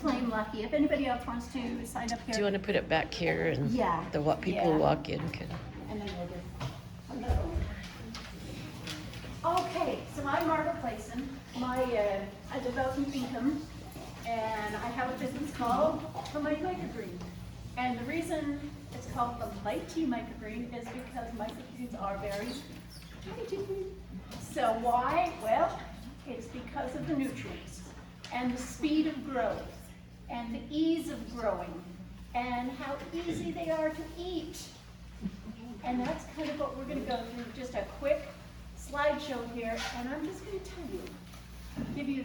plain lucky. If anybody else wants to sign up here. Do you want to put it back here and Yeah. the what people Yeah. walk in can? And then we'll do. Hello. Okay, so I'm Margo Clayson. I develop income, and I have a business called the Light Microgreen. And the reason it's called the Light Tea Microgreen is because microgreens are very light. So why? Well, it's because of the nutrients and the speed of growth and the ease of growing and how easy they are to eat. And that's kind of what we're going to go through, just a quick slideshow here, and I'm just going to tell you, give you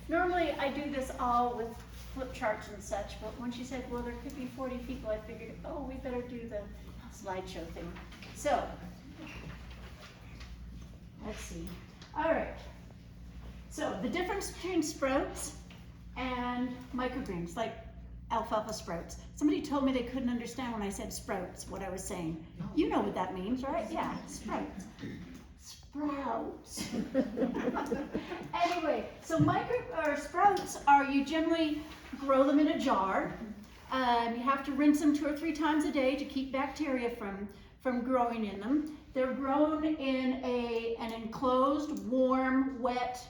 normally I do this all with flip charts and such, but when she said, well, there could be 40 people, I figured, oh, we better do the slideshow thing. So, let's see. All right. So, the difference between sprouts and microgreens, like alfalfa sprouts. Somebody told me they couldn't understand when I said sprouts, what I was saying. You know what that means, right? Yeah, sprouts. Sprouts. Anyway, so sprouts are, you generally grow them in a jar. You have to rinse them 2 or 3 times a day to keep bacteria from growing in them. They're grown in an enclosed, warm, wet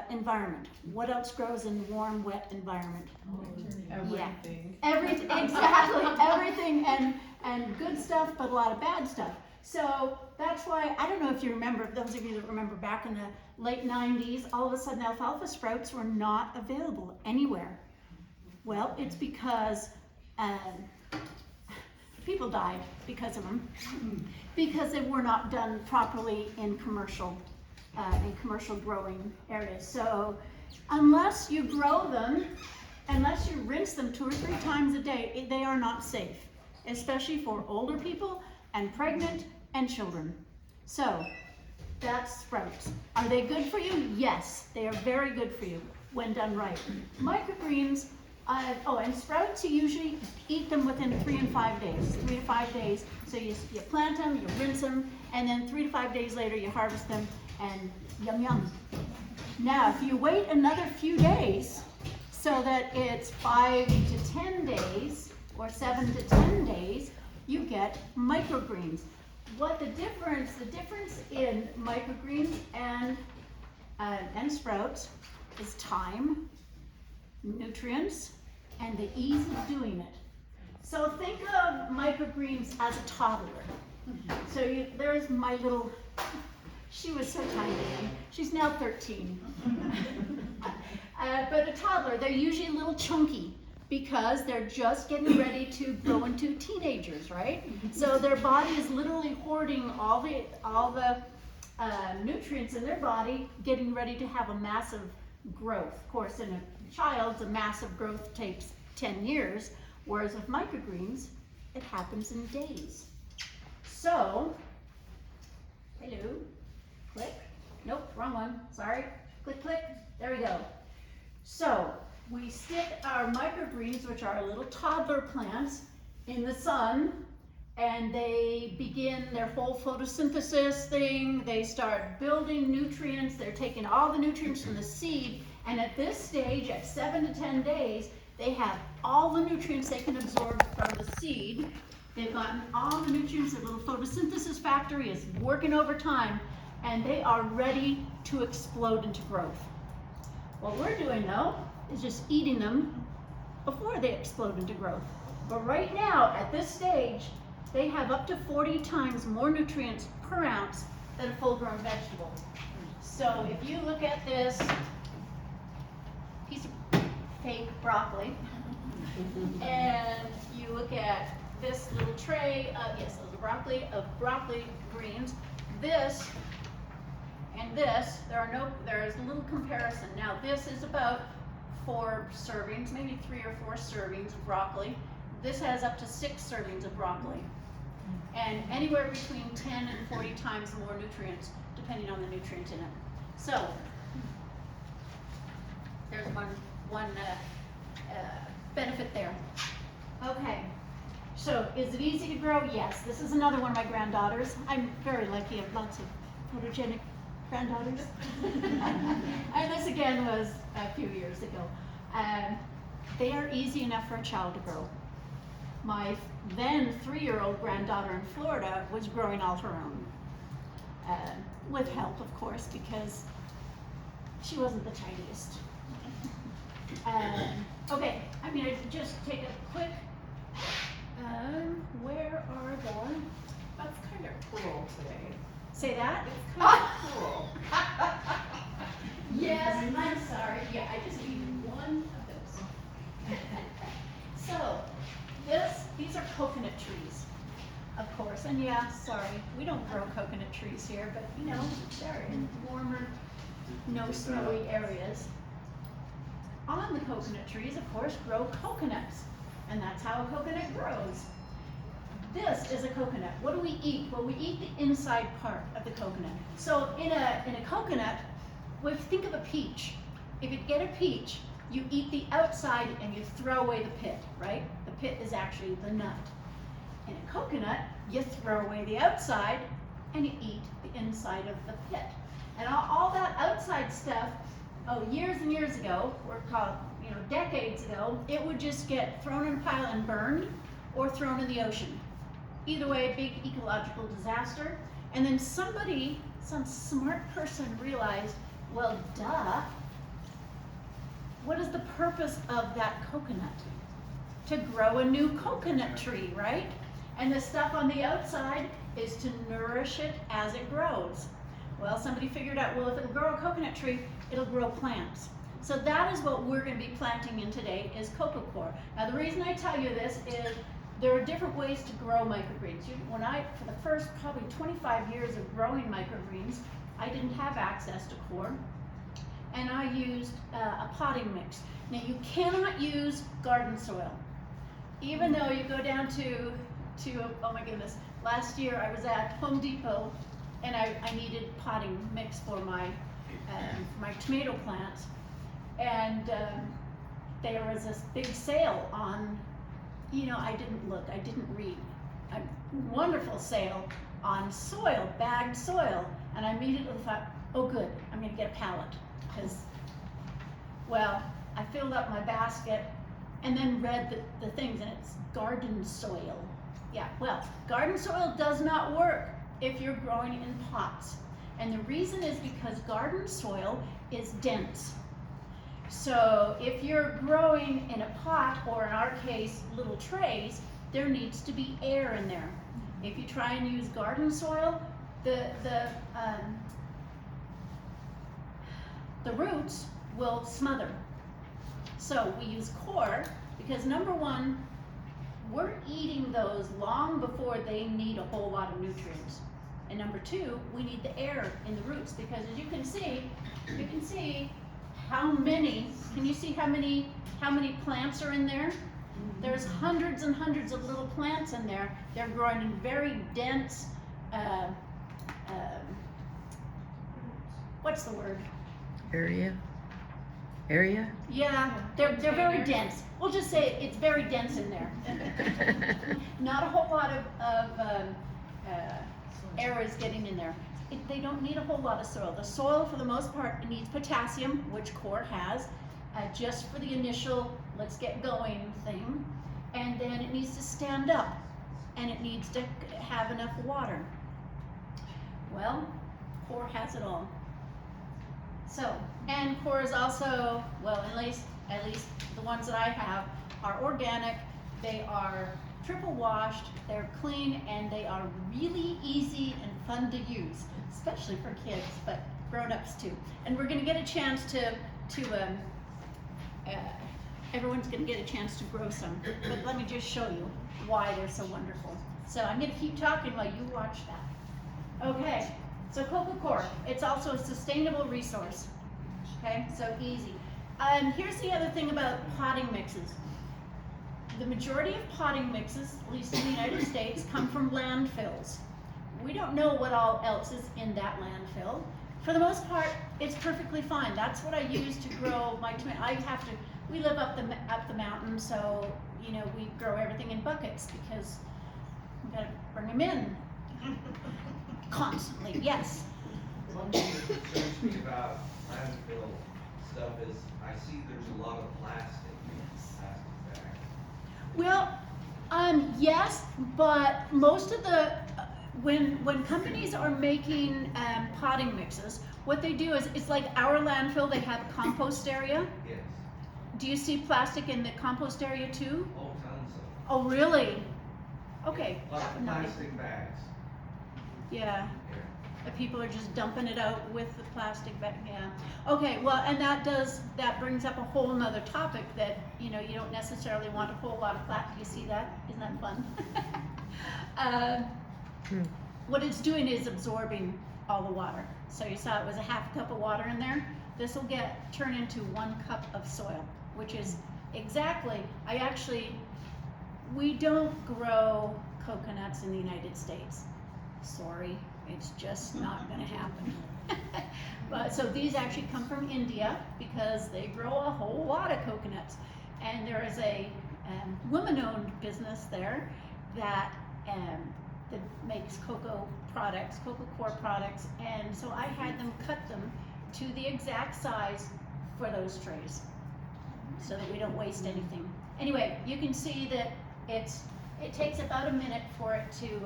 environment. What else grows in warm, wet environment? Everything. Yeah. Everything, exactly, everything, and good stuff, but a lot of bad stuff. So that's why, I don't know if you remember, those of you that remember back in the late 90s, all of a sudden alfalfa sprouts were not available anywhere. Well, it's because people died because of them, because they were not done properly in commercial growing areas. So unless you grow them, unless you rinse them 2 or 3 times a day, they are not safe, especially for older people and pregnant and children. So that's sprouts. Are they good for you? Yes, they are very good for you when done right. Microgreens, and sprouts, you usually eat them within 3 and 5 days, 3 to 5 days. So you plant them, you rinse them, and then 3 to 5 days later you harvest them, and yum yum. Now, if you wait another few days, so that it's 5 to 10 days or 7 to 10 days, you get microgreens. The difference in microgreens and sprouts is time, nutrients, and the ease of doing it. So think of microgreens as a toddler. So there's my little, she was so tiny then. She's now 13. But a toddler, they're usually a little chunky because they're just getting ready to grow into teenagers, right? So their body is literally hoarding all the nutrients in their body, getting ready to have a massive growth. Of course, in a child, a massive growth takes 10 years, whereas with microgreens, it happens in days. So, hello, click, nope, wrong one, sorry, click, click, there we go. So, we stick our microgreens, which are little toddler plants, in the sun, and they begin their whole photosynthesis thing. They start building nutrients. They're taking all the nutrients from the seed, and at this stage, at 7 to 10 days, they have all the nutrients they can absorb from the seed. They've gotten all the nutrients. Their little photosynthesis factory is working overtime, and they are ready to explode into growth. What we're doing, though, is just eating them before they explode into growth. But right now, at this stage, they have up to 40 times more nutrients per ounce than a full-grown vegetable. So if you look at this piece of fake broccoli, and you look at this little tray of, broccoli greens, this and this, there is a little comparison. Now this is about 4 servings, maybe 3 or 4 servings of broccoli. This has up to 6 servings of broccoli. And anywhere between 10 and 40 times more nutrients, depending on the nutrients in it. So, there's one benefit there. Okay, so is it easy to grow? Yes. This is another one of my granddaughters. I'm very lucky. I have lots of photogenic granddaughters. And this again was a few years ago. They are easy enough for a child to grow. My then 3-year-old granddaughter in Florida was growing all her own. With help, of course, because she wasn't the tidiest. Okay, I'm gonna just take a quick, where are the, That's kind of cruel today. say that? It's kind of cruel. Yes, I'm sorry, yeah, I just needed one of those. So, these are coconut trees, of course, and yeah, sorry, we don't grow coconut trees here, but you know, they're in warmer, no snowy areas. On the coconut trees, of course, grow coconuts, and that's how a coconut grows. This is a coconut. What do we eat? Well, we eat the inside part of the coconut. So in a coconut, well, think of a peach. If you get a peach, you eat the outside and you throw away the pit, right? The pit is actually the nut. In a coconut, you throw away the outside and you eat the inside of the pit. And all that outside stuff, years and years ago, or called, decades ago, it would just get thrown in a pile and burned or thrown in the ocean. Either way, a big ecological disaster. And then some smart person realized, well, duh, what is the purpose of that coconut? To grow a new coconut tree, right? And the stuff on the outside is to nourish it as it grows. Well, somebody figured out, well, if it'll grow a coconut tree, it'll grow plants. So that is what we're going to be planting in today, is coco coir. Now, the reason I tell you this is there are different ways to grow microgreens. For the first probably 25 years of growing microgreens, I didn't have access to coir, and I used a potting mix. Now, you cannot use garden soil. Even though you go down to oh my goodness, last year I was at Home Depot, and I needed potting mix for my tomato plants, and there was this big sale on, I didn't look, I didn't read, a wonderful sale on soil, bagged soil, and I immediately thought, oh good, I'm gonna get a pallet, because, well, I filled up my basket and then read the things, and it's garden soil. Yeah, well, garden soil does not work if you're growing in pots. And the reason is because garden soil is dense. So if you're growing in a pot, or in our case, little trays, there needs to be air in there. If you try and use garden soil, the roots will smother. So we use coir because, number one, we're eating those long before they need a whole lot of nutrients. And number two, we need the air in the roots, because as you can see how many, can you see how many plants are in there? There's hundreds and hundreds of little plants in there. They're growing in very dense, what's the word? Area? Yeah, they're very dense. We'll just say it's very dense in there. Not a whole lot of air is getting in there. They don't need a whole lot of soil. The soil, for the most part, needs potassium, which coir has, just for the initial let's get going thing. And then it needs to stand up, and it needs to have enough water. Well, coir has it all. So, and coir is also, well, at least the ones that I have are organic. They are triple washed, they're clean, and they are really easy and fun to use, especially for kids, but grown-ups too. And we're gonna get a chance to everyone's gonna get a chance to grow some, but let me just show you why they're so wonderful. So I'm gonna keep talking while you watch that. Okay, so coco coir, it's also a sustainable resource. Okay, so easy. Here's the other thing about potting mixes. The majority of potting mixes, at least in the United States, come from landfills. We don't know what all else is in that landfill. For the most part, it's perfectly fine. That's what I use to grow my tomato. We live up the mountain, so we grow everything in buckets because we gotta bring them in constantly. Yes. One thing that concerns me about landfill stuff is, I see there's a lot of plastic bags. Well, yes, but most of the, when companies are making, potting mixes, what they do is, it's like our landfill, they have a compost area. Yes. Do you see plastic in the compost area too? Oh, tons of. Oh, really? Okay. Lots that of would not be- plastic bags. Yeah, Here. the people are just dumping it out with the plastic bag, yeah. Okay, well, and that brings up a whole nother topic that, you know, you don't necessarily want a whole lot of plastic. You see that? Isn't that fun? What it's doing is absorbing all the water. So you saw it was a half cup of water in there. This will turn into 1 cup of soil, which is exactly, we don't grow coconuts in the United States. Sorry, it's just not gonna happen. But, so these actually come from India because they grow a whole lot of coconuts. And there is a woman-owned business there that makes cocoa core products, and so I had them cut them to the exact size for those trays, so that we don't waste anything. Anyway, you can see that it takes about a minute for it to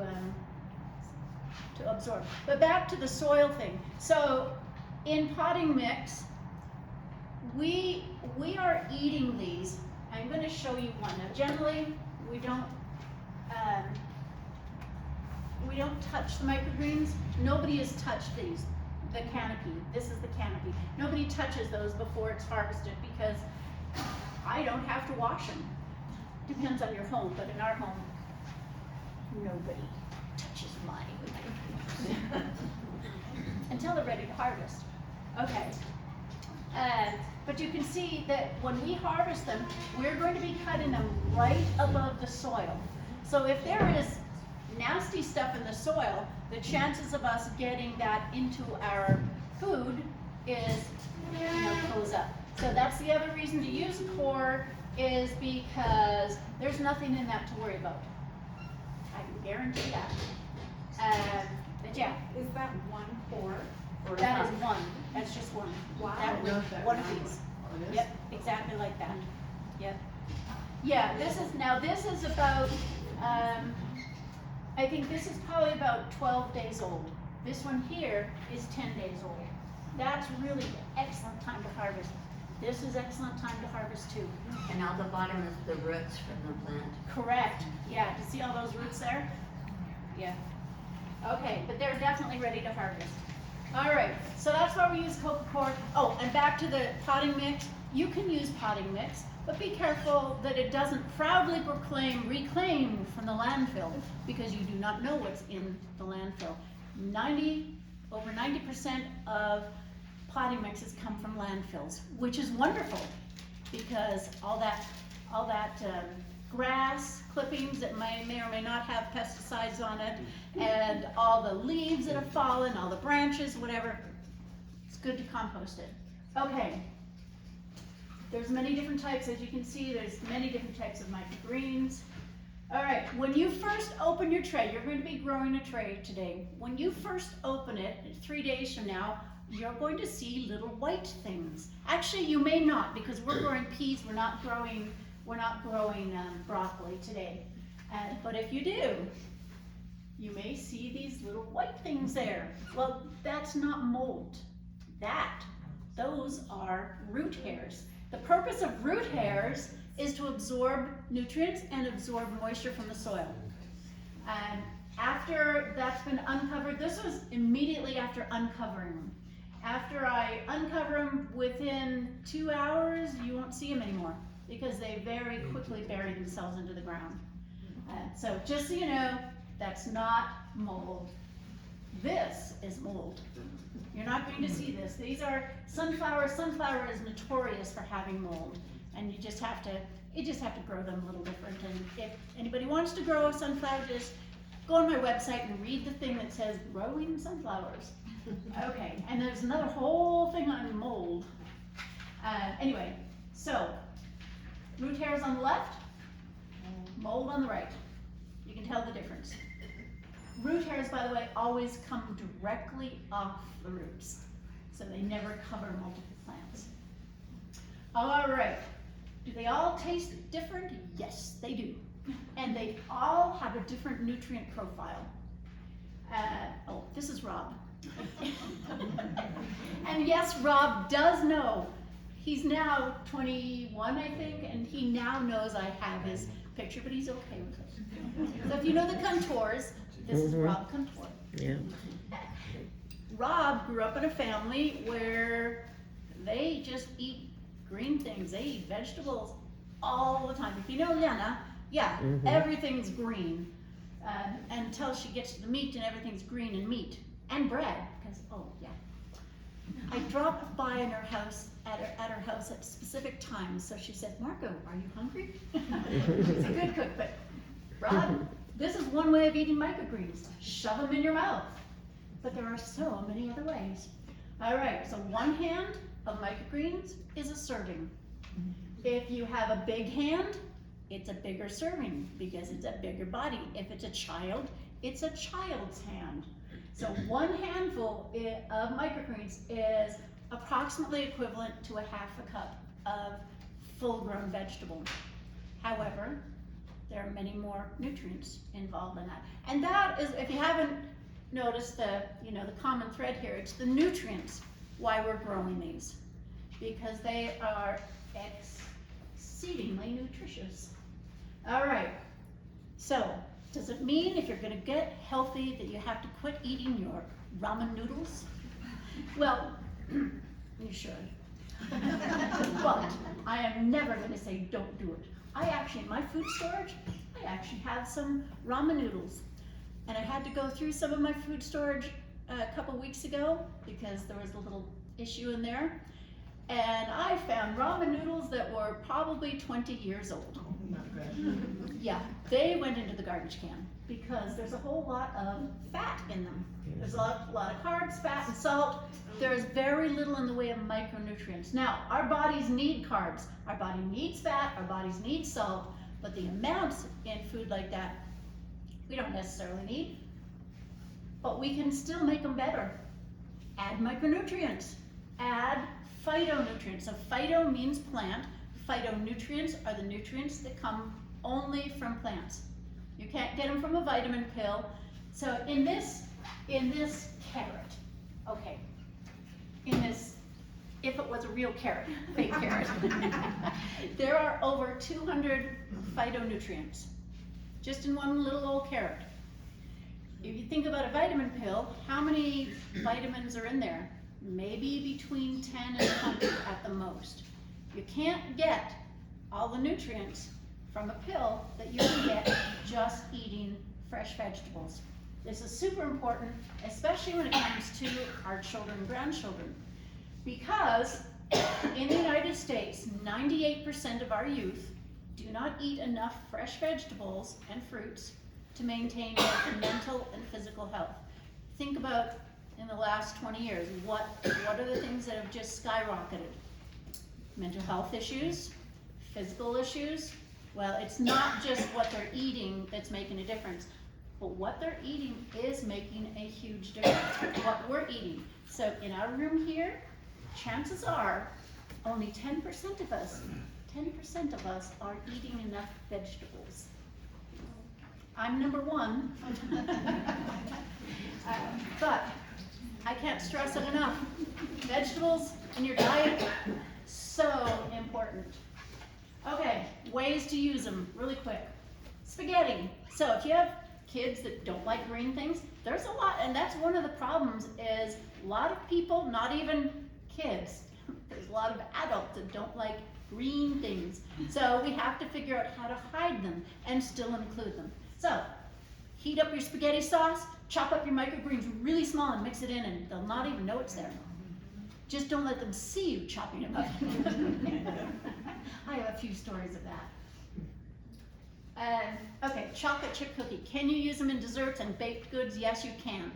absorb. But back to the soil thing. So in potting mix, we are eating these. I'm going to show you one. Now, generally, we don't touch the microgreens. Nobody has touched these. The canopy. This is the canopy. Nobody touches those before it's harvested because I don't have to wash them. Depends on your home, but in our home, nobody touches mine until they're ready to harvest. Okay. But you can see that when we harvest them, we're going to be cutting them right above the soil. So if there is nasty stuff in the soil, the chances of us getting that into our food goes up. So that's the other reason to use core, is because there's nothing in that to worry about. I can guarantee that. But yeah, Is that one core? Or that is one. That's just one. Wow. That one of these. Yep, exactly like that. Yep. Yeah, this is about, I think this is probably about 12 days old. This one here is 10 days old. That's really excellent time to harvest. This is excellent time to harvest too. And all the bottom is the roots from the plant. Correct. Yeah, do you see all those roots there? Yeah. Okay, but they're definitely ready to harvest. All right, so that's why we use coco core. Oh, and back to the potting mix. You can use potting mix, but be careful that it doesn't proudly reclaim from the landfill, because you do not know what's in the landfill. Over 90% of potting mixes come from landfills, which is wonderful, because all that grass clippings that may or may not have pesticides on it, and all the leaves that have fallen, all the branches, whatever, it's good to compost it. Okay. There's many different types, as you can see, there's many different types of microgreens. All right, when you first open your tray, you're going to be growing a tray today. When you first open it, 3 days from now, you're going to see little white things. Actually, you may not, because we're growing peas, we're not growing broccoli today. But if you do, you may see these little white things there. Well, that's not mold. Those are root hairs. The purpose of root hairs is to absorb nutrients and absorb moisture from the soil. And after that's been uncovered, this was immediately after uncovering them. After I uncover them, within 2 hours, you won't see them anymore, because they very quickly bury themselves into the ground. So just so you know, that's not mold. This is mold. You're not going to see this. These are sunflower. Sunflower is notorious for having mold, and you just have to grow them a little different. And if anybody wants to grow a sunflower, just go on my website and read the thing that says growing sunflowers. Okay, and there's another whole thing on mold. Anyway, so root hairs on the left, mold on the right. You can tell the difference. Root hairs, by the way, always come directly off the roots, so they never cover multiple plants. All right. Do they all taste different? Yes, they do. And they all have a different nutrient profile. Oh, this is Rob. And yes, Rob does know. He's now 21, I think, and he now knows I have his picture, but he's okay with it. So if you know the contours, this is Rob Contour. Yeah. Rob grew up in a family where they just eat green things. They eat vegetables all the time. If you know Lena, yeah, everything's green until she gets to the meat, and everything's green and meat and bread. Because I dropped by in her house at her house at specific times. So she said, "Margo, are you hungry?" She's a good cook, but Rob, this is one way of eating microgreens. Shove them in your mouth. But there are so many other ways. All right, so one hand of microgreens is a serving. If you have a big hand, it's a bigger serving because it's a bigger body. If it's a child, it's a child's hand. So one handful of microgreens is approximately equivalent to a half a cup of full-grown vegetable. However, there are many more nutrients involved in that. And that is, if you haven't noticed the common thread here, it's the nutrients why we're growing these. Because they are exceedingly nutritious. All right, so does it mean if you're gonna get healthy that you have to quit eating your ramen noodles? Well, you should. But I am never gonna say don't do it. I actually, in my food storage, I actually have some ramen noodles. And I had to go through some of my food storage a couple weeks ago because there was a little issue in there. And I found ramen noodles that were probably 20 years old. Yeah, they went into the garbage can because there's a whole lot of fat in them. There's a lot of carbs, fat, and salt. There's very little in the way of micronutrients. Now, our bodies need carbs, our body needs fat, our bodies need salt, but the amounts in food like that, we don't necessarily need, but we can still make them better. Add micronutrients, add phytonutrients. So phyto means plant. Phytonutrients are the nutrients that come only from plants. You can't get them from a vitamin pill. So in this carrot, okay, if it was a real carrot, fake carrot, there are over 200 phytonutrients, just in one little old carrot. If you think about a vitamin pill, how many vitamins are in there? Maybe between 10 and 100 at the most. You can't get all the nutrients from a pill that you can get just eating fresh vegetables. This is super important, especially when it comes to our children and grandchildren, because in the United States, 98% of our youth do not eat enough fresh vegetables and fruits to maintain their mental and physical health. Think about in the last 20 years, what are the things that have just skyrocketed? Mental health issues, physical issues. Well, it's not just what they're eating that's making a difference, but what they're eating is making a huge difference. What we're eating. So in our room here, chances are only 10% of us are eating enough vegetables. I'm number one, but I can't stress it enough. Vegetables in your diet, so important. Okay, ways to use them really quick. Spaghetti. So if you have kids that don't like green things, there's a lot, and that's one of the problems is a lot of people, not even kids, there's a lot of adults that don't like green things. So we have to figure out how to hide them and still include them. So heat up your spaghetti sauce, chop up your microgreens really small and mix it in, and they'll not even know it's there. Just don't let them see you chopping them up. I have a few stories of that. Okay, chocolate chip cookie. Can you use them in desserts and baked goods? Yes, you can.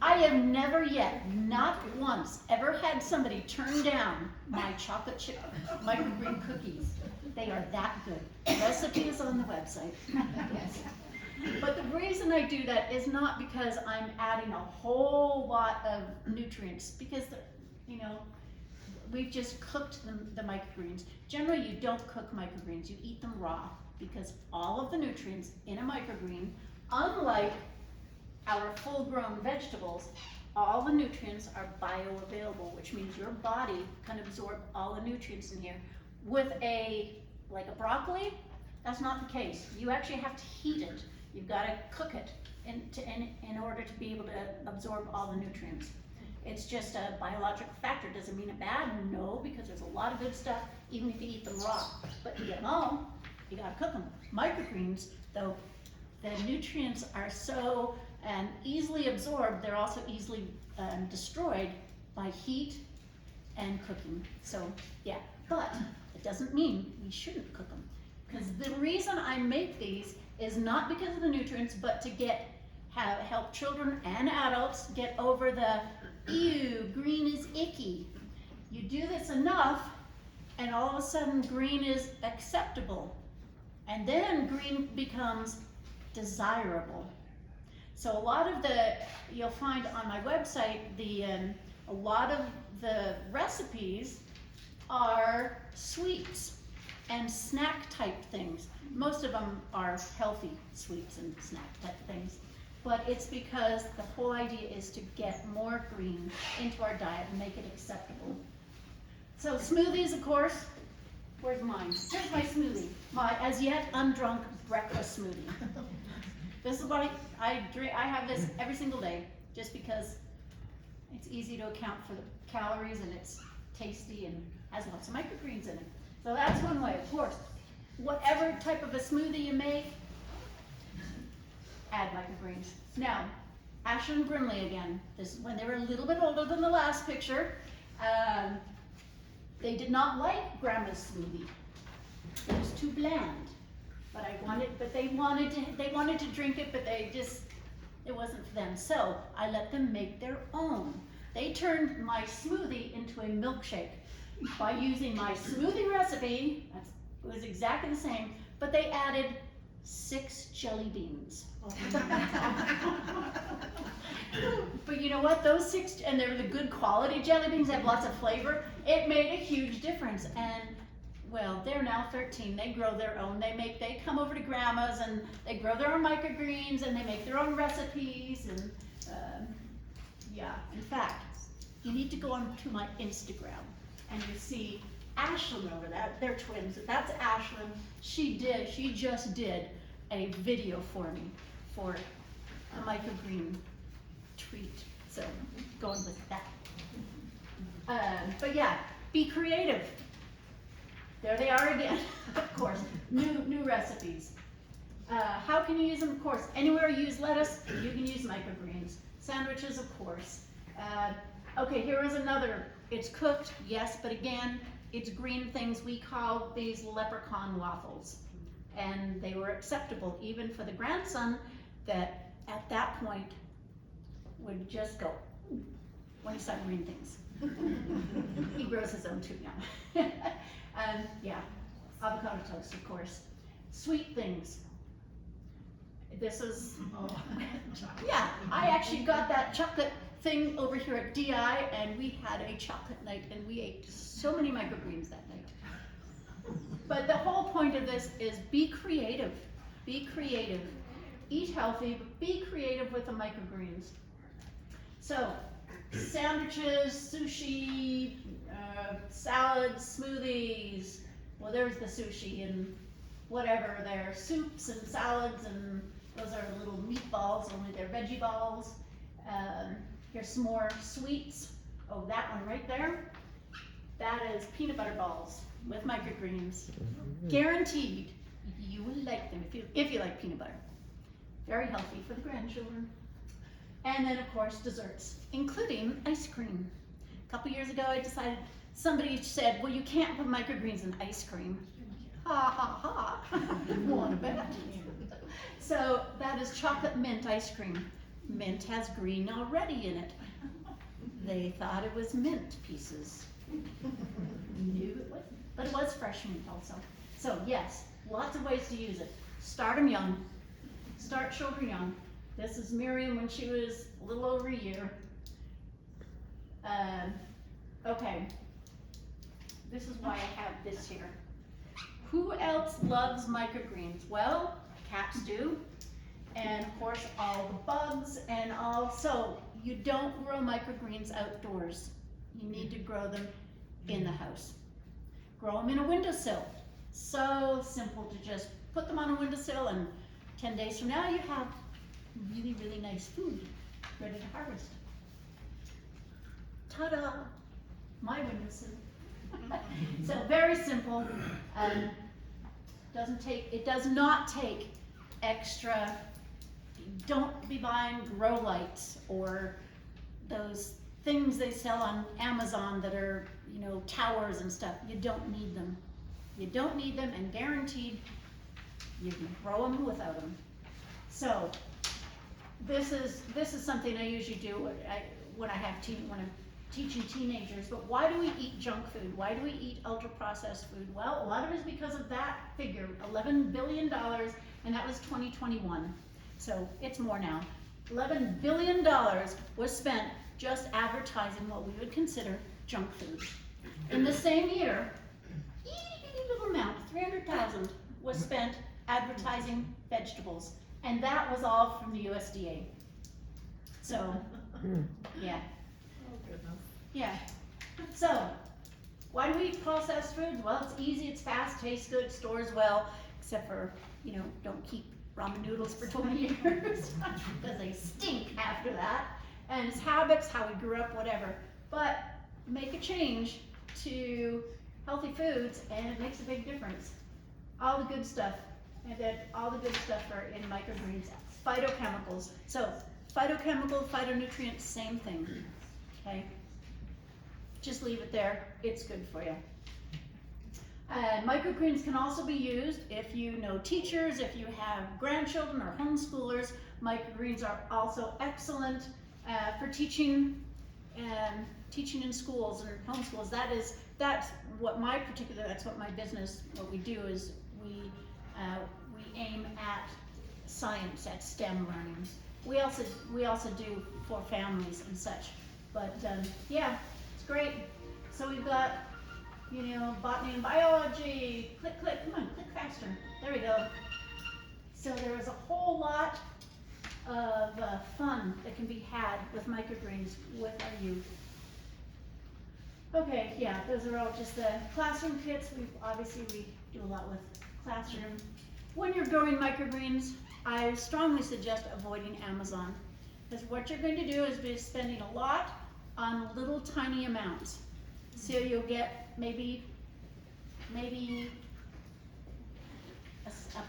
I have never yet, not once, ever had somebody turn down my chocolate chip microgreen cookies. They are that good. The recipe is on the website. Yes. But the reason I do that is not because I'm adding a whole lot of nutrients, because we've just cooked the microgreens. Generally, you don't cook microgreens, you eat them raw, because all of the nutrients in a microgreen, unlike our full-grown vegetables, all the nutrients are bioavailable, which means your body can absorb all the nutrients in here. With like a broccoli, that's not the case. You actually have to heat it. You've got to cook it in order to be able to absorb all the nutrients. It's just a biological factor. Does it mean it bad? No, because there's a lot of good stuff, even if you eat them raw. But to get them all, you gotta cook them. Microgreens, though, the nutrients are so easily absorbed, they're also easily destroyed by heat and cooking. So, yeah, but it doesn't mean we shouldn't cook them. Because the reason I make these is not because of the nutrients, but to help children and adults get over the, ew, green is icky. You do this enough, and all of a sudden green is acceptable. And then green becomes desirable. So a lot of you'll find on my website, a lot of the recipes are sweets and snack type things. Most of them are healthy sweets and snack type things. But it's because the whole idea is to get more green into our diet and make it acceptable. So smoothies, of course. Where's mine? Here's my smoothie. My as yet undrunk breakfast smoothie. This is what I drink. I have this every single day just because it's easy to account for the calories and it's tasty and has lots of microgreens in it. So that's one way, of course. Whatever type of a smoothie you make, add microgreens. Now, Ashley and Brimley again. This is when they were a little bit older than the last picture. They did not like Grandma's smoothie. It was too bland. But they wanted to drink it, but it wasn't for them. So I let them make their own. They turned my smoothie into a milkshake by using my smoothie recipe. It was exactly the same, but they added 6 jelly beans. But you know what? Those 6, and they're the good quality jelly beans, have lots of flavor. It made a huge difference. And well, they're now 13. They grow their own. They come over to Grandma's and they grow their own microgreens and they make their own recipes. And yeah, in fact, you need to go onto my Instagram and you see Ashlyn over there. They're twins. That's Ashlyn. She just did a video for me for a microgreen treat. So going with that. But yeah, be creative. There they are again, of course, new recipes. How can you use them? Of course, anywhere you use lettuce, you can use microgreens. Sandwiches, of course. Okay, here is another. It's cooked, yes, but again, it's green things. We call these leprechaun waffles. And they were acceptable even for the grandson that at that point would just go when he saw green things. He grows his own too now. Yeah, avocado toast, of course. Sweet things. This is, yeah, I actually got that chocolate thing over here at DI, and we had a chocolate night, and we ate so many microgreens that night. But the whole point of this is be creative. Be creative. Eat healthy, but be creative with the microgreens. So, sandwiches, sushi, salads, smoothies. Well, there's the sushi and whatever. There soups and salads, and those are little meatballs, only they're veggie balls. Here's some more sweets. Oh, that one right there. That is peanut butter balls with microgreens. Guaranteed, you will like them if you like peanut butter. Very healthy for the grandchildren. And then, of course, desserts, including ice cream. A couple years ago, I decided, somebody said, well, you can't put microgreens in ice cream. Ha, ha, ha. Want to bet. So that is chocolate mint ice cream. Mint has green already in it. They thought it was mint pieces. Knew it wasn't. But it was fresh mint also. So yes, lots of ways to use it. Start them young. Start children young. This is Miriam when she was a little over a year. Okay, This is why I have this here. Who else loves microgreens? Well, cats do. And of course, all the bugs and all. So you don't grow microgreens outdoors. You need to grow them in the house. Grow them in a windowsill. So simple to just put them on a windowsill, and 10 days from now you have really, really nice food ready to harvest. Ta-da! My windowsill. So very simple. It does not take extra. Don't be buying grow lights or those things they sell on Amazon that are, towers and stuff. You don't need them. You don't need them, and guaranteed you can grow them without them. So this is something I usually do when I'm teaching teenagers. But why do we eat junk food? Why do we eat ultra processed food? Well, a lot of it is because of that figure, $11 billion, and that was 2021. So it's more now. $11 billion was spent just advertising what we would consider junk food. In the same year, itty little amount, 300,000, was spent advertising vegetables, and that was all from the USDA. So, yeah. Oh, goodness. Yeah. So, why do we eat processed foods? Well, it's easy, it's fast, tastes good, stores well, except for, don't keep ramen noodles for 20 years because they stink after that. And it's habits, how we grew up, whatever. But make a change to healthy foods, and it makes a big difference. All the good stuff, all the good stuff are in microgreens. Phytochemicals. So, phytochemical, phytonutrients, same thing. Okay? Just leave it there. It's good for you. Microgreens can also be used if you know teachers, if you have grandchildren or homeschoolers. Microgreens are also excellent for teaching in schools or homeschools. That's what my business, what we do is we aim at science, at STEM learning. We also do for families and such. But yeah, it's great. So we've got, botany and biology. Click, come on, click faster. There we go. So there is a whole lot of fun that can be had with microgreens with our youth. Okay, yeah, those are all just the classroom kits. We do a lot with classroom. When you're growing microgreens, I strongly suggest avoiding Amazon, because what you're going to do is be spending a lot on little tiny amounts. So you'll get maybe a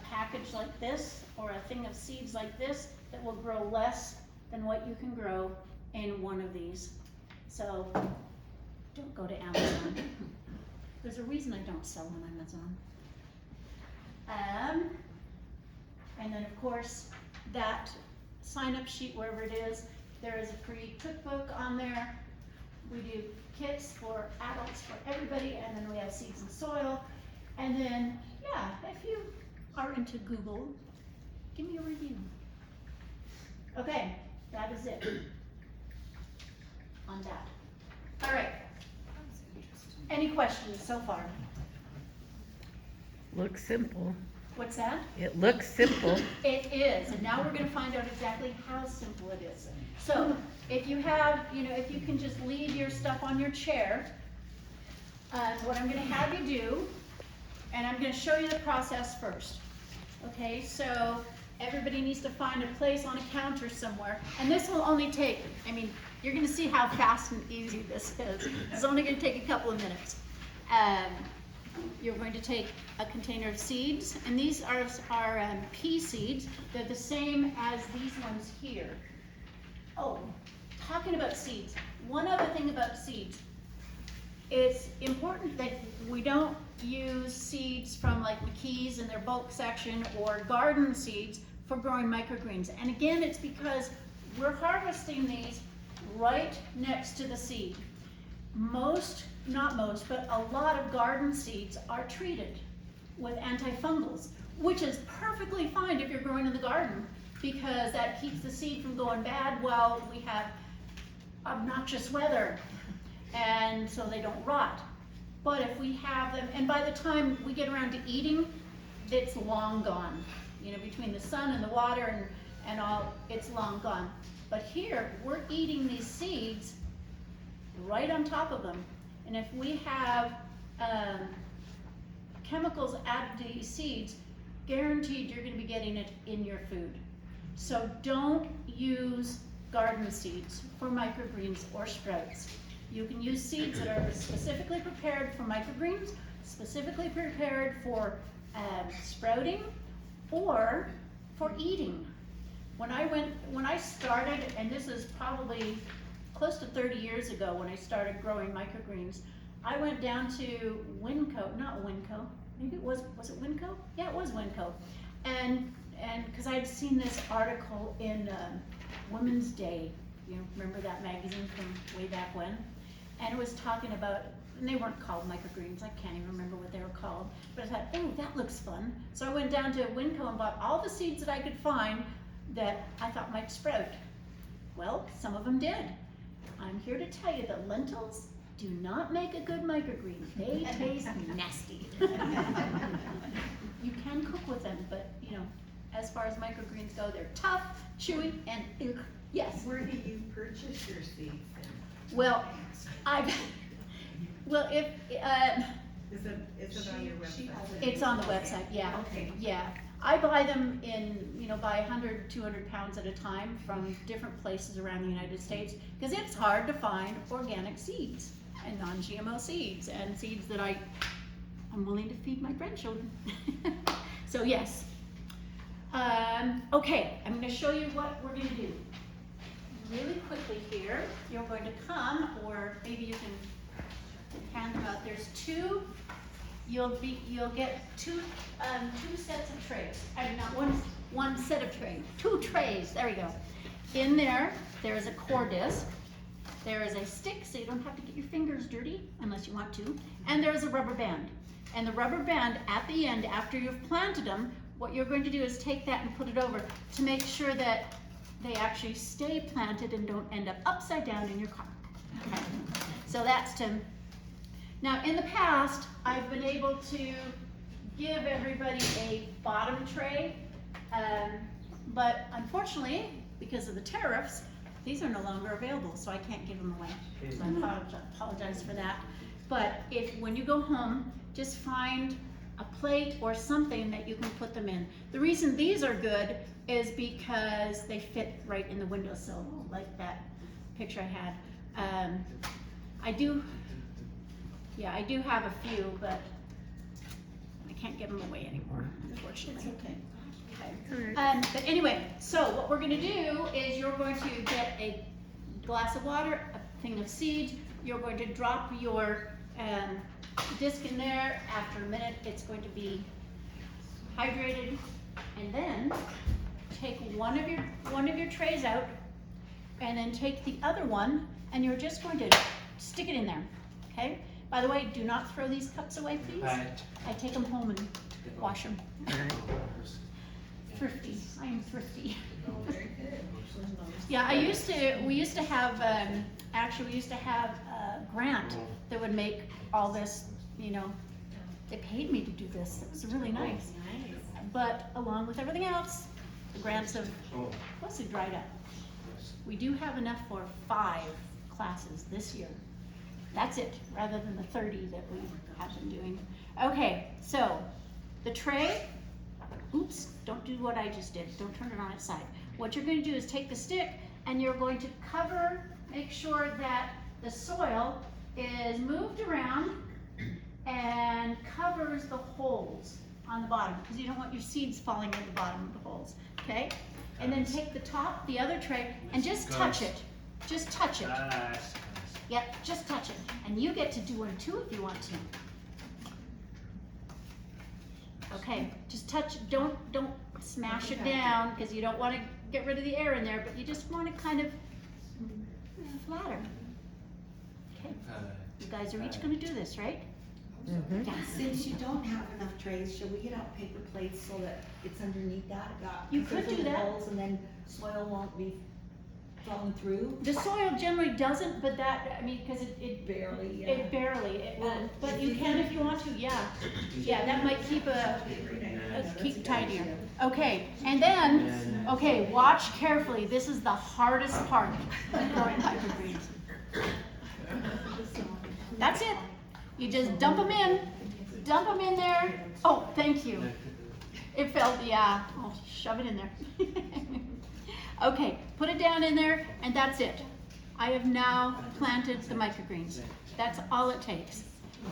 package like this, or a thing of seeds like this that will grow less than what you can grow in one of these. So don't go to Amazon. There's a reason I don't sell on Amazon. And then of course that sign-up sheet, wherever it is, there is a free cookbook on there. We do kits for adults, for everybody, and then we have seeds and soil. And then, yeah, if you are into Google, give me a review. Okay, that is it on that. All right. Any questions so far? Looks simple. What's that? It looks simple. It is, and now we're going to find out exactly how simple it is. So, if you have, if you can just leave your stuff on your chair, what I'm going to have you do, and I'm going to show you the process first. Okay, so everybody needs to find a place on a counter somewhere, and this will only take, you're going to see how fast and easy this is. It's only going to take a couple of minutes. You're going to take a container of seeds, and these are pea seeds. They're the same as these ones here. Oh, talking about seeds, one other thing about seeds. It's important that we don't use seeds from like McKee's in their bulk section or garden seeds for growing microgreens. And again, it's because we're harvesting these right next to the seed. Not most, but a lot of garden seeds are treated with antifungals, which is perfectly fine if you're growing in the garden, because that keeps the seed from going bad while we have obnoxious weather, and so they don't rot. But if we have them, and by the time we get around to eating, it's long gone. You know, between the sun and the water and all, it's long gone. But here, we're eating these seeds right on top of them. And if we have chemicals added to these seeds, guaranteed you're gonna be getting it in your food. So don't use garden seeds for microgreens or sprouts. You can use seeds that are specifically prepared for microgreens, specifically prepared for sprouting, or for eating. When I started, and this is probably close to 30 years ago when I started growing microgreens, I went down to not Winco, maybe it was it Winco? Yeah, it was Winco. And because I'd seen this article in Women's Day, you know, remember that magazine from way back when? And it was talking about, and they weren't called microgreens, I can't even remember what they were called, but I thought, oh, that looks fun. So I went down to Winco and bought all the seeds that I could find that I thought might sprout. Well, some of them did. I'm here to tell you that lentils do not make a good microgreen. They taste nasty. You can cook with them, but you know, as far as microgreens go, they're tough, chewy, and yes. Where do you purchase your seeds then? Well, if Is it on your website? it's on the website, yeah. Okay. Yeah, I buy them in, you know, buy 100, 200 pounds at a time from different places around the United States, because it's hard to find organic seeds and non-GMO seeds and seeds that I'm willing to feed my grandchildren. So yes. Okay, I'm going to show you what we're going to do. Really quickly here, you're going to come, or maybe you can hand them out. There's two. You'll get two sets of trays. I mean, not one set of trays. 2 trays. There we go. In there is a core disc. There is a stick, so you don't have to get your fingers dirty unless you want to. And there's a rubber band. And the rubber band at the end, after you've planted them, what you're going to do is take that and put it over to make sure that they actually stay planted and don't end up upside down in your car. Okay. So that's to. Now in the past, I've been able to give everybody a bottom tray, but unfortunately, because of the tariffs, these are no longer available, so I can't give them away. So I apologize for that. But when you go home, just find a plate or something that you can put them in. The reason these are good is because they fit right in the windowsill, like that picture I had. I do have a few, but I can't give them away anymore, unfortunately. It's okay. Okay. But anyway, so what we're going to do is you're going to get a glass of water, a thing of seeds. You're going to drop your disc in there. After a minute, it's going to be hydrated, and then take one of your trays out, and then take the other one, and you're just going to stick it in there. Okay. By the way, do not throw these cups away, please. I take them home and wash them. Thrifty. I am thrifty. Yeah, we used to have Grant that would make all this, you know, they paid me to do this. It was really nice. But along with everything else, the grants have mostly dried up. We do have enough for 5 classes this year. That's it, rather than the 30 that we have been doing. Okay, so the tray, oops, don't do what I just did. Don't turn it on its side. What you're going to do is take the stick and you're going to make sure that the soil is moved around and covers the holes on the bottom, because you don't want your seeds falling in the bottom of the holes, okay? And then take the other tray, and just touch it. Just touch it. Yep, just touch it. And you get to do one too if you want to. Okay, just touch, don't smash it down, because you don't want to get rid of the air in there, but you just want to kind of flatter. Okay, you guys are each going to do this, right? Mm-hmm. Yeah. Since you don't have enough trays, should we get out paper plates so that it's underneath that? You could do that. Holes, and then soil won't be fallen through? The soil generally doesn't, but that, I mean, cause it Barely, barely, but you can if you want to, yeah. Yeah, that might keep keep tidier. Okay, and then, okay, watch carefully. This is the hardest part of growing microgreens. That's it. You just dump them in there. Oh, thank you. It fell, yeah, I'll shove it in there. Okay, put it down in there, and that's it. I have now planted the microgreens. That's all it takes.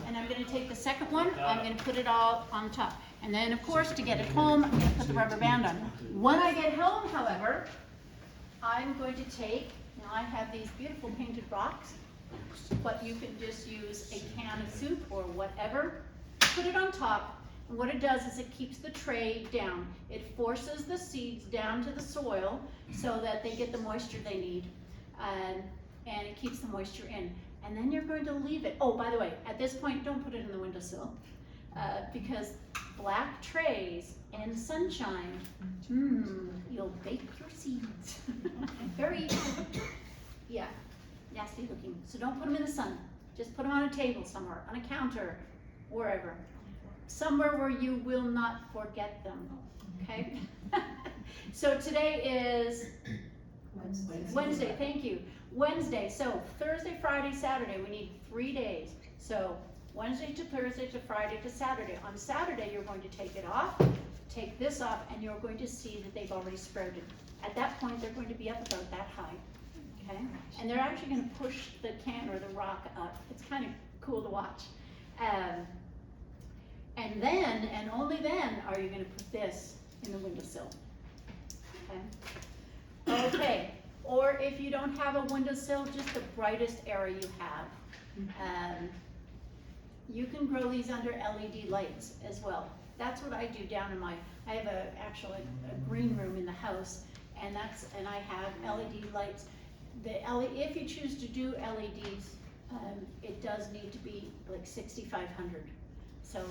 And I'm gonna take the second one, I'm gonna put it all on top. And then, of course, to get it home, I'm gonna put the rubber band on. When I get home, however, I'm going to take, now I have these beautiful painted rocks, but you can just use a can of soup or whatever, put it on top. And what it does is it keeps the tray down. It forces the seeds down to the soil so that they get the moisture they need. And it keeps the moisture in. And then you're going to leave it. Oh, by the way, at this point, don't put it in the windowsill. Because black trays and sunshine, you'll bake your seeds. Very, yeah, nasty looking. So don't put them in the sun. Just put them on a table somewhere, on a counter, wherever. Somewhere where you will not forget them, okay? So today is Wednesday, thank you. Wednesday, so Thursday, Friday, Saturday, we need 3 days. So Wednesday to Thursday to Friday to Saturday. On Saturday, you're going to take it off, take this off, and you're going to see that they've already sprouted. At that point, they're going to be up about that high, okay? And they're actually gonna push the can or the rock up. It's kind of cool to watch. And then, and only then, are you gonna put this in the windowsill, okay? Okay, or if you don't have a windowsill, just the brightest area you have. You can grow these under LED lights as well. That's what I do down in I have actually a green room in the house, and I have LED lights. If you choose to do LEDs, it does need to be like 6,500. So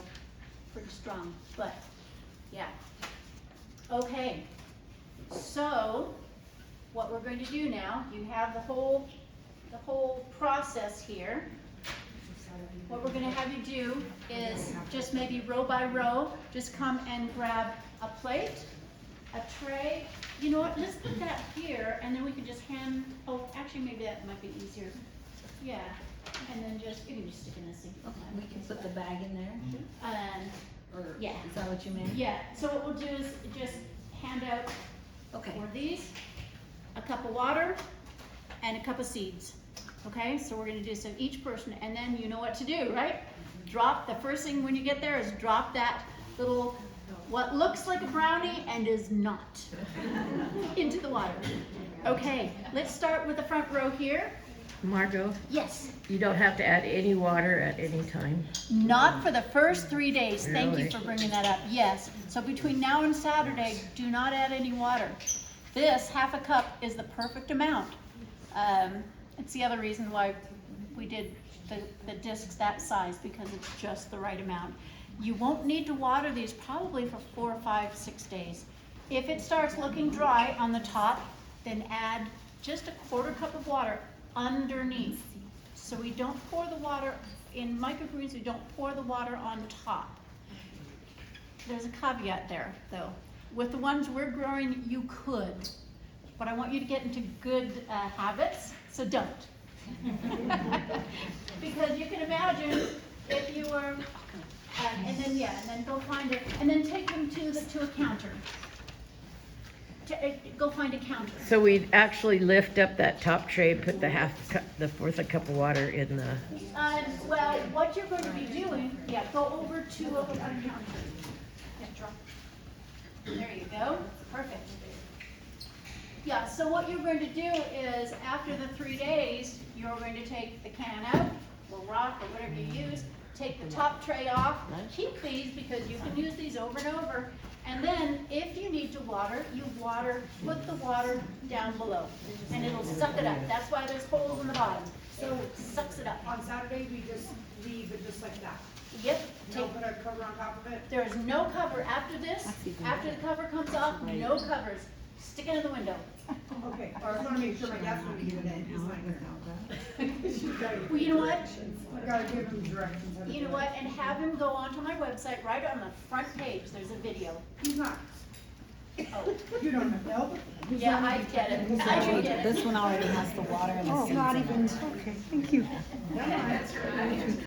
pretty strong, but yeah. Okay, so what we're going to do now, you have the whole process here. What we're gonna have you do is just maybe row by row, just come and grab a plate, a tray. You know what, let's put that here, and then we can just actually maybe that might be easier. Yeah, and then you can just stick in this thing. Okay, we can put the bag in there? Or Yeah. is that what you meant? Yeah, so what we'll do is just hand out Okay. for these, a cup of water and a cup of seeds. Okay, so we're gonna do so each person, and then you know what to do, right? Drop, the first thing when you get there is drop that little, what looks like a brownie and is not, into the water. Okay, let's start with the front row here. Margo, Yes. you don't have to add any water at any time. Not for the first 3 days. Thank you Really? for bringing that up. Yes. So between now and Saturday, do not add any water. This half a cup is the perfect amount. It's the other reason why we did the discs that size, because it's just the right amount. You won't need to water these probably for 4, 5, 6 days. If it starts looking dry on the top, then add just a 1/4 cup of water underneath. So we don't pour the water, in microgreens, we don't pour the water on top. There's a caveat there, though. With the ones we're growing, you could, but I want you to get into good habits, so don't. Because you can imagine if you were, and then go find it, and then take them to a counter. Go find a counter. So we'd actually lift up that top tray, put the fourth a cup of water in the, Well, what you're going to be doing, go over to a counter. Yeah, drop. There you go, perfect. Yeah, so what you're going to do is, after the 3 days, you're going to take the can out, or rock, or whatever you use, take the top tray off, keep these because you can use these over and over, and then if you need to water, put the water down below, and it'll suck it up. That's why there's holes in the bottom, so it sucks it up. On Saturday, we just leave it just like that. Yep, No, put a cover on top of it. there is no cover after this, after the cover comes off, no covers. stick it in the window. Okay, I just wanna make sure my dad's gonna give it in, he's not gonna. Well, you know what? I gotta give him directions. how to You do know it. what, and have him go onto my website, right on the front page, there's a video. He's not, Oh, you don't have to help. He's yeah, not- I get it, I do get it. This one already has the water and the seeds in it. Okay, thank you.